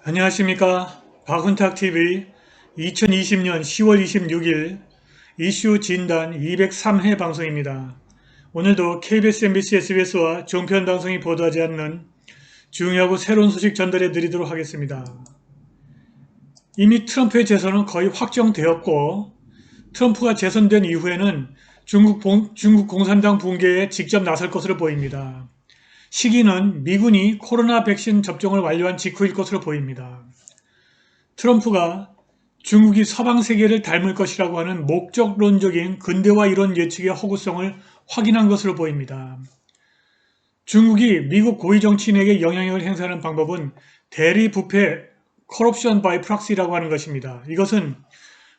안녕하십니까. 박훈탁TV 2020년 10월 26일 이슈 진단 203회 방송입니다. 오늘도 KBS, MBC, SBS와 종편 방송이 보도하지 않는 중요하고 새로운 소식 전달해 드리도록 하겠습니다. 이미 트럼프의 재선은 거의 확정되었고, 트럼프가 재선된 이후에는 중국 공산당 붕괴에 직접 나설 것으로 보입니다. 시기는 미군이 코로나 백신 접종을 완료한 직후일 것으로 보입니다. 트럼프가 중국이 서방 세계를 닮을 것이라고 하는 목적론적인 근대화 이론 예측의 허구성을 확인한 것으로 보입니다. 중국이 미국 고위 정치인에게 영향력을 행사하는 방법은 대리 부패 corruption by proxy라고 하는 것입니다. 이것은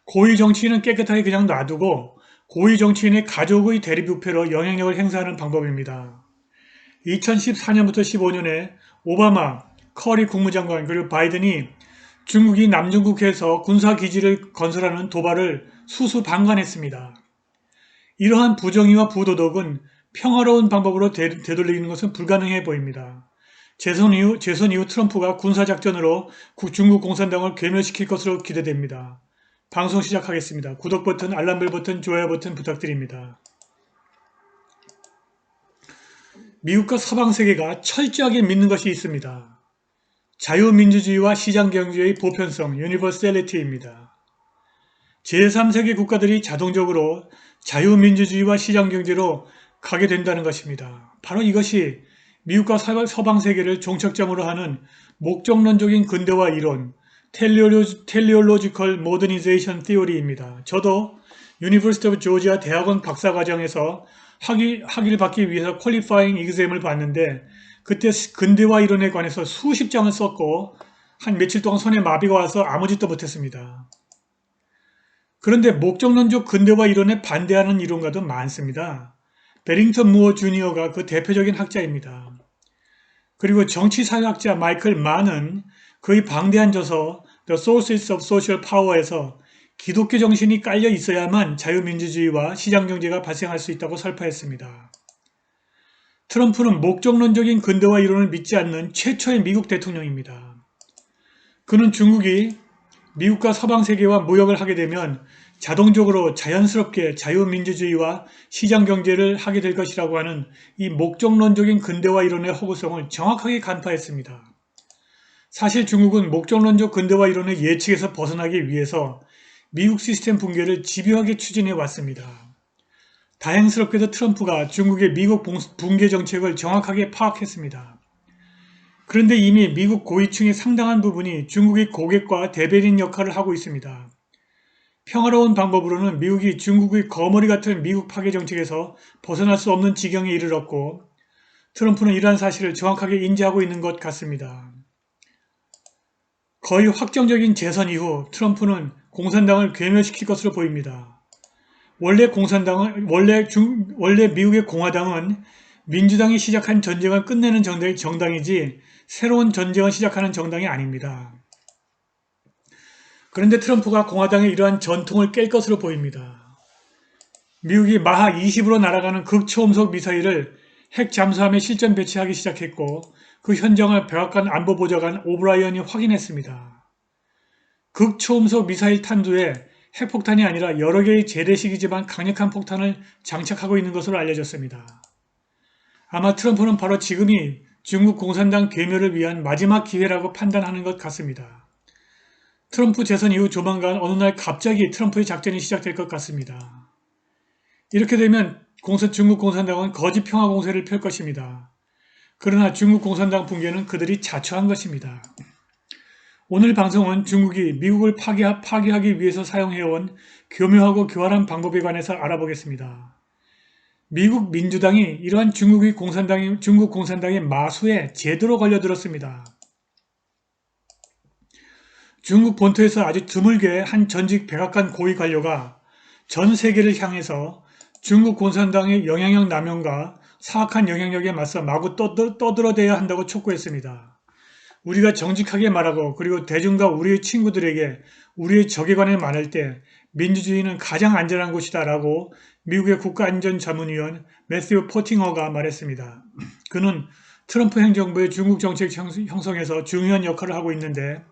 고위 정치인은 깨끗하게 그냥 놔두고 고위 정치인의 가족의 대리 부패로 영향력을 행사하는 방법입니다. 2014년부터 15년에 오바마, 커리 국무장관 그리고 바이든이 중국이 남중국해에서 군사기지를 건설하는 도발을 수수방관했습니다. 이러한 부정의와 부도덕은 평화로운 방법으로 되돌리는 것은 불가능해 보입니다. 재선 이후 트럼프가 군사작전으로 중국 공산당을 괴멸시킬 것으로 기대됩니다. 방송 시작하겠습니다. 구독 버튼, 알람벨 버튼, 좋아요 버튼 부탁드립니다. 미국과 서방 세계가 철저하게 믿는 것이 있습니다. 자유민주주의와 시장경제의 보편성, 유니버설리티입니다. 제3세계 국가들이 자동적으로 자유민주주의와 시장경제로 가게 된다는 것입니다. 바로 이것이 미국과 서방 세계를 종착점으로 하는 목적론적인 근대화 이론, 텔리올로지컬 모더니제이션 티오리입니다. 저도 유니버시티 오브 조지아 대학원 박사과정에서 학위를 받기 위해서 퀄리파잉 exam을 봤는데 그때 근대화 이론에 관해서 수십 장을 썼고 한 며칠 동안 손에 마비가 와서 아무 짓도 못했습니다. 그런데 목적론적 근대화 이론에 반대하는 이론가도 많습니다. 베링턴 무어 주니어가 그 대표적인 학자입니다. 그리고 정치사회학자 마이클 만은 그의 방대한 저서 The Sources of Social Power에서 기독교 정신이 깔려 있어야만 자유민주주의와 시장경제가 발생할 수 있다고 설파했습니다. 트럼프는 목적론적인 근대화 이론을 믿지 않는 최초의 미국 대통령입니다. 그는 중국이 미국과 서방 세계와 무역을 하게 되면 자동적으로 자연스럽게 자유민주주의와 시장경제를 하게 될 것이라고 하는 이 목적론적인 근대화 이론의 허구성을 정확하게 간파했습니다. 사실 중국은 목적론적 근대화 이론의 예측에서 벗어나기 위해서 미국 시스템 붕괴를 집요하게 추진해 왔습니다. 다행스럽게도 트럼프가 중국의 미국 붕괴 정책을 정확하게 파악했습니다. 그런데 이미 미국 고위층의 상당한 부분이 중국의 고객과 대변인 역할을 하고 있습니다. 평화로운 방법으로는 미국이 중국의 거머리 같은 미국 파괴 정책에서 벗어날 수 없는 지경에 이르렀고 트럼프는 이러한 사실을 정확하게 인지하고 있는 것 같습니다. 거의 확정적인 재선 이후 트럼프는 공산당을 괴멸시킬 것으로 보입니다. 원래 미국의 공화당은 민주당이 시작한 전쟁을 끝내는 정당이지 새로운 전쟁을 시작하는 정당이 아닙니다. 그런데 트럼프가 공화당의 이러한 전통을 깰 것으로 보입니다. 미국이 마하 20으로 날아가는 극초음속 미사일을 핵 잠수함에 실전 배치하기 시작했고 그 현장을 백악관 안보보좌관 오브라이언이 확인했습니다. 극초음속 미사일 탄두에 핵폭탄이 아니라 여러 개의 재래식이지만 강력한 폭탄을 장착하고 있는 것으로 알려졌습니다. 아마 트럼프는 바로 지금이 중국 공산당 괴멸을 위한 마지막 기회라고 판단하는 것 같습니다. 트럼프 재선 이후 조만간 어느 날 갑자기 트럼프의 작전이 시작될 것 같습니다. 이렇게 되면 중국 공산당은 거짓 평화 공세를 펼 것입니다. 그러나 중국 공산당 붕괴는 그들이 자초한 것입니다. 오늘 방송은 중국이 미국을 파괴하기 위해서 사용해온 교묘하고 교활한 방법에 관해서 알아보겠습니다. 미국 민주당이 이러한 중국 공산당의 마수에 제대로 걸려들었습니다. 중국 본토에서 아주 드물게 한 전직 백악관 고위 관료가 전 세계를 향해서 중국 공산당의 영향력 남용과 사악한 영향력에 맞서 마구 떠들어대야 한다고 촉구했습니다. 우리가 정직하게 말하고 그리고 대중과 우리의 친구들에게 우리의 적에 관해 말할 때 민주주의는 가장 안전한 곳이다 라고 미국의 국가안전자문위원 매튜 포팅허가 말했습니다. 그는 트럼프 행정부의 중국 정책 형성에서 중요한 역할을 하고 있는데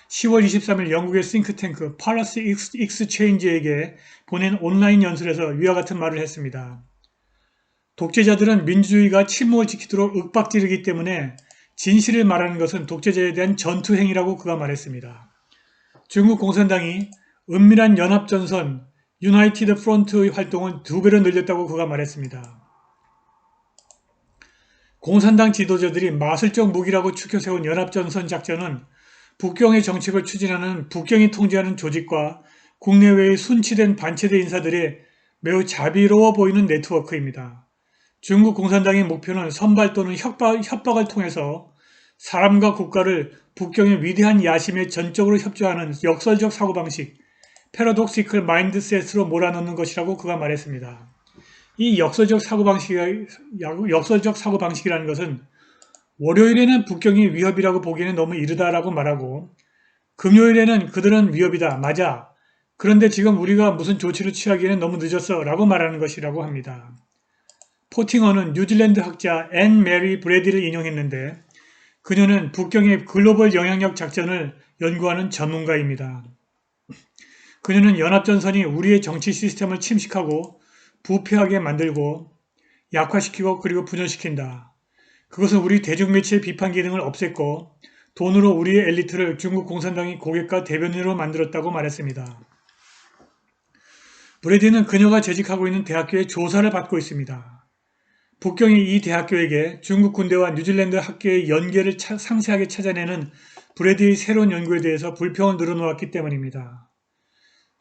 10월 23일 영국의 싱크탱크 팔러스 익스체인지에게 보낸 온라인 연설에서 위와 같은 말을 했습니다. 독재자들은 민주주의가 침묵을 지키도록 윽박지르기 때문에 진실을 말하는 것은 독재자에 대한 전투행위라고 그가 말했습니다. 중국 공산당이 은밀한 연합전선 유나이티드 프론트의 활동을 2배로 늘렸다고 그가 말했습니다. 공산당 지도자들이 마술적 무기라고 추켜세운 연합전선 작전은 북경의 정책을 추진하는 북경이 통제하는 조직과 국내외의 순치된 반체제 인사들의 매우 자비로워 보이는 네트워크입니다. 중국 공산당의 목표는 선발 또는 협박을 통해서 사람과 국가를 북경의 위대한 야심에 전적으로 협조하는 역설적 사고방식, 패러독시컬 마인드셋으로 몰아넣는 것이라고 그가 말했습니다. 이 역설적 사고방식이라는 것은 월요일에는 북경이 위협이라고 보기에는 너무 이르다라고 말하고 금요일에는 그들은 위협이다. 맞아. 그런데 지금 우리가 무슨 조치를 취하기에는 너무 늦었어 라고 말하는 것이라고 합니다. 포팅어는 뉴질랜드 학자 앤 메리 브래디를 인용했는데 그녀는 북경의 글로벌 영향력 작전을 연구하는 전문가입니다. 그녀는 연합전선이 우리의 정치 시스템을 침식하고 부패하게 만들고 약화시키고 그리고 분열시킨다. 그것은 우리 대중매체의 비판 기능을 없앴고 돈으로 우리의 엘리트를 중국 공산당의 고객과 대변인으로 만들었다고 말했습니다. 브래디는 그녀가 재직하고 있는 대학교에 조사를 받고 있습니다. 북경이 이 대학교에게 중국 군대와 뉴질랜드 학교의 연계를 상세하게 찾아내는 브래디의 새로운 연구에 대해서 불평을 늘어놓았기 때문입니다.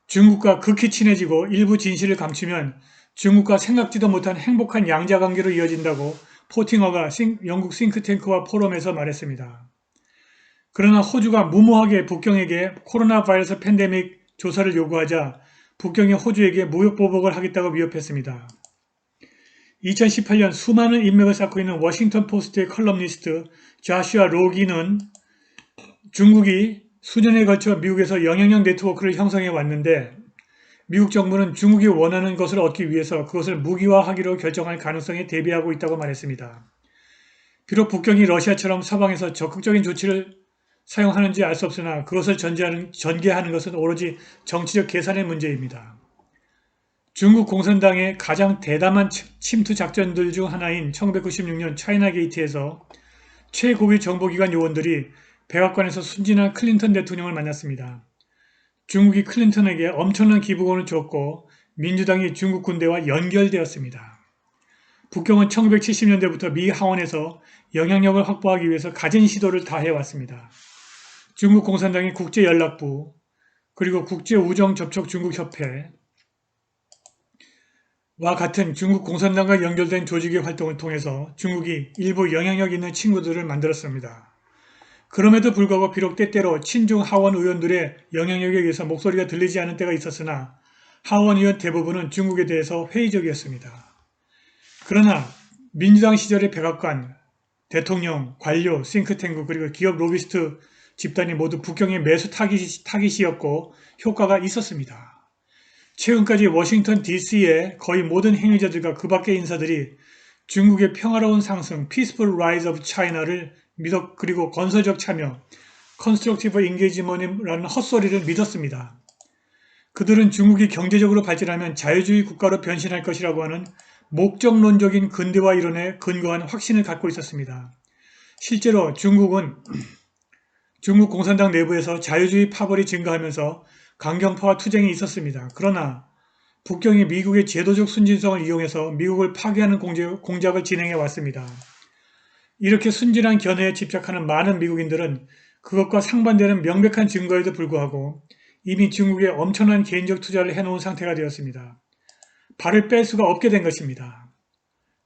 중국과 극히 친해지고 일부 진실을 감추면 중국과 생각지도 못한 행복한 양자관계로 이어진다고 포팅어가 영국 싱크탱크와 포럼에서 말했습니다. 그러나 호주가 무모하게 북경에게 코로나 바이러스 팬데믹 조사를 요구하자 북경이 호주에게 무역보복을 하겠다고 위협했습니다. 2018년 수많은 인맥을 쌓고 있는 워싱턴 포스트의 컬럼니스트 좌슈아 로기는 중국이 수년에 걸쳐 미국에서 영향력 네트워크를 형성해 왔는데 미국 정부는 중국이 원하는 것을 얻기 위해서 그것을 무기화하기로 결정할 가능성에 대비하고 있다고 말했습니다. 비록 북경이 러시아처럼 서방에서 적극적인 조치를 사용하는지 알 수 없으나 그것을 전개하는 것은 오로지 정치적 계산의 문제입니다. 중국 공산당의 가장 대담한 침투 작전들 중 하나인 1996년 차이나 게이트에서 최고위 정보기관 요원들이 백악관에서 순진한 클린턴 대통령을 만났습니다. 중국이 클린턴에게 엄청난 기부금을 줬고 민주당이 중국 군대와 연결되었습니다. 북경은 1970년대부터 미 하원에서 영향력을 확보하기 위해서 갖은 시도를 다해왔습니다. 중국 공산당의 국제연락부 그리고 국제우정접촉중국협회 와 같은 중국 공산당과 연결된 조직의 활동을 통해서 중국이 일부 영향력 있는 친구들을 만들었습니다. 그럼에도 불구하고 비록 때때로 친중 하원 의원들의 영향력에 의해서 목소리가 들리지 않은 때가 있었으나 하원 의원 대부분은 중국에 대해서 회의적이었습니다. 그러나 민주당 시절의 백악관, 대통령, 관료, 싱크탱크 그리고 기업 로비스트 집단이 모두 북경의 매수 타깃이었고 효과가 있었습니다. 최근까지 워싱턴 DC의 거의 모든 행위자들과 그 밖의 인사들이 중국의 평화로운 상승, Peaceful Rise of China를 그리고 건설적 참여, Constructive Engagement이라는 헛소리를 믿었습니다. 그들은 중국이 경제적으로 발전하면 자유주의 국가로 변신할 것이라고 하는 목적론적인 근대화 이론에 근거한 확신을 갖고 있었습니다. 실제로 중국 공산당 내부에서 자유주의 파벌이 증가하면서 강경파와 투쟁이 있었습니다. 그러나 북경이 미국의 제도적 순진성을 이용해서 미국을 파괴하는 공작을 진행해 왔습니다. 이렇게 순진한 견해에 집착하는 많은 미국인들은 그것과 상반되는 명백한 증거에도 불구하고 이미 중국에 엄청난 개인적 투자를 해놓은 상태가 되었습니다. 발을 뺄 수가 없게 된 것입니다.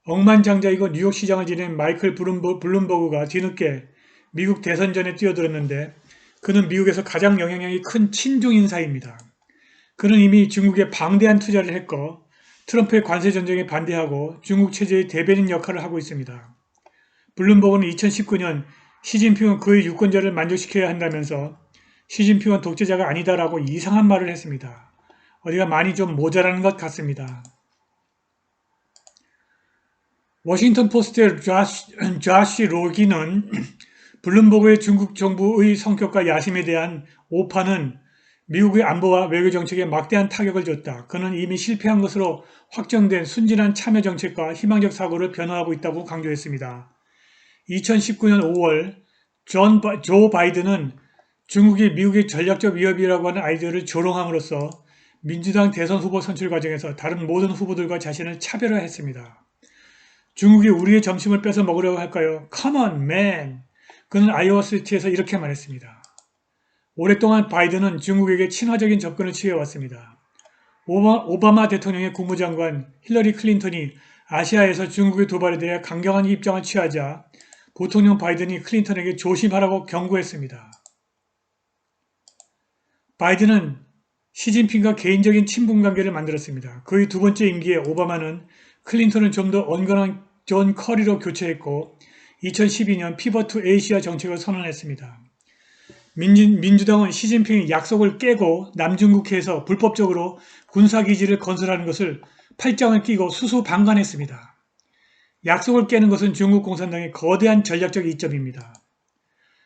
억만장자이고 뉴욕 시장을 지낸 마이클 블룸버그가 뒤늦게 미국 대선 전에 뛰어들었는데 그는 미국에서 가장 영향력이 큰 친중 인사입니다. 그는 이미 중국에 방대한 투자를 했고 트럼프의 관세 전쟁에 반대하고 중국 체제의 대변인 역할을 하고 있습니다. 블룸버그는 2019년 시진핑은 그의 유권자를 만족시켜야 한다면서 시진핑은 독재자가 아니다라고 이상한 말을 했습니다. 어디가 많이 좀 모자라는 것 같습니다. 워싱턴 포스트의 좌시 로기는 블룸버그의 중국 정부의 성격과 야심에 대한 오판은 미국의 안보와 외교 정책에 막대한 타격을 줬다. 그는 이미 실패한 것으로 확정된 순진한 참여 정책과 희망적 사고를 변호하고 있다고 강조했습니다. 2019년 5월 조 바이든은 중국이 미국의 전략적 위협이라고 하는 아이디어를 조롱함으로써 민주당 대선 후보 선출 과정에서 다른 모든 후보들과 자신을 차별화했습니다. 중국이 우리의 점심을 뺏어 먹으려고 할까요? Come on, man! 그는 아이오와 시티에서 이렇게 말했습니다. 오랫동안 바이든은 중국에게 친화적인 접근을 취해왔습니다. 오바마 대통령의 국무장관 힐러리 클린턴이 아시아에서 중국의 도발에 대해 강경한 입장을 취하자 부통령 바이든이 클린턴에게 조심하라고 경고했습니다. 바이든은 시진핑과 개인적인 친분 관계를 만들었습니다. 그의 두 번째 임기에 오바마는 클린턴을 좀 더 온건한 존 커리로 교체했고 2012년 피벗 투 에이시아 정책을 선언했습니다. 민주당은 시진핑이 약속을 깨고 남중국해에서 불법적으로 군사기지를 건설하는 것을 팔짱을 끼고 수수방관했습니다. 약속을 깨는 것은 중국 공산당의 거대한 전략적 이점입니다.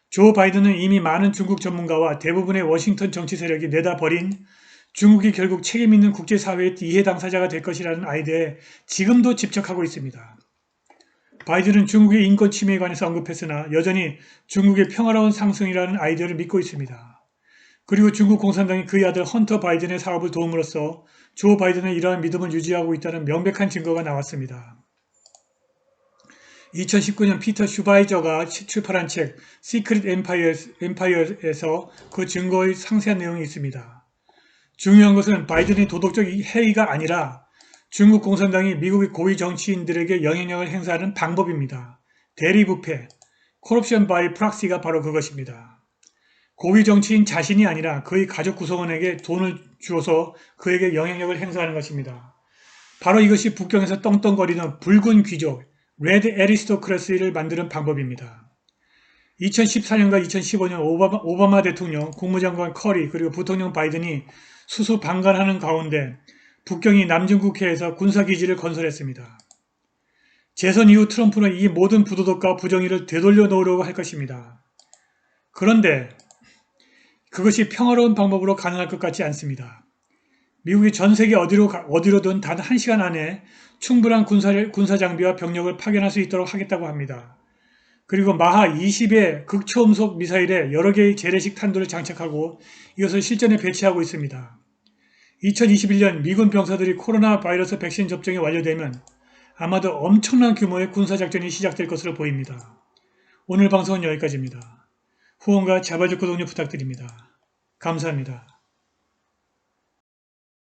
조 바이든은 이미 많은 중국 전문가와 대부분의 워싱턴 정치 세력이 내다버린 중국이 결국 책임있는 국제사회의 이해 당사자가 될 것이라는 아이디어에 지금도 집착하고 있습니다. 바이든은 중국의 인권 침해에 관해서 언급했으나 여전히 중국의 평화로운 상승이라는 아이디어를 믿고 있습니다. 그리고 중국 공산당이 그의 아들 헌터 바이든의 사업을 도움으로써 조 바이든의 이러한 믿음을 유지하고 있다는 명백한 증거가 나왔습니다. 2019년 피터 슈바이저가 출판한 책 시크릿 엠파이어에서 그 증거의 상세한 내용이 있습니다. 중요한 것은 바이든의 도덕적 해이가 아니라 중국 공산당이 미국의 고위 정치인들에게 영향력을 행사하는 방법입니다. 대리부패, corruption by proxy가 바로 그것입니다. 고위 정치인 자신이 아니라 그의 가족 구성원에게 돈을 주어서 그에게 영향력을 행사하는 것입니다. 바로 이것이 북경에서 떵떵거리는 붉은 귀족, 레드 에리스토크라시를 만드는 방법입니다. 2014년과 2015년 오바마 대통령, 국무장관 커리 그리고 부통령 바이든이 수수방관하는 가운데 북경이 남중국해에서 군사기지를 건설했습니다. 재선 이후 트럼프는 이 모든 부도덕과 부정의를 되돌려 놓으려고 할 것입니다. 그런데 그것이 평화로운 방법으로 가능할 것 같지 않습니다. 미국이 전 세계 어디로든 단 1시간 안에 충분한 군사 장비와 병력을 파견할 수 있도록 하겠다고 합니다. 그리고 마하 20의 극초음속 미사일에 여러 개의 재래식 탄두를 장착하고 이것을 실전에 배치하고 있습니다. 2021년 미군 병사들이 코로나 바이러스 백신 접종이 완료되면 아마도 엄청난 규모의 군사작전이 시작될 것으로 보입니다. 오늘 방송은 여기까지입니다. 후원과 자발적 구독료 부탁드립니다. 감사합니다.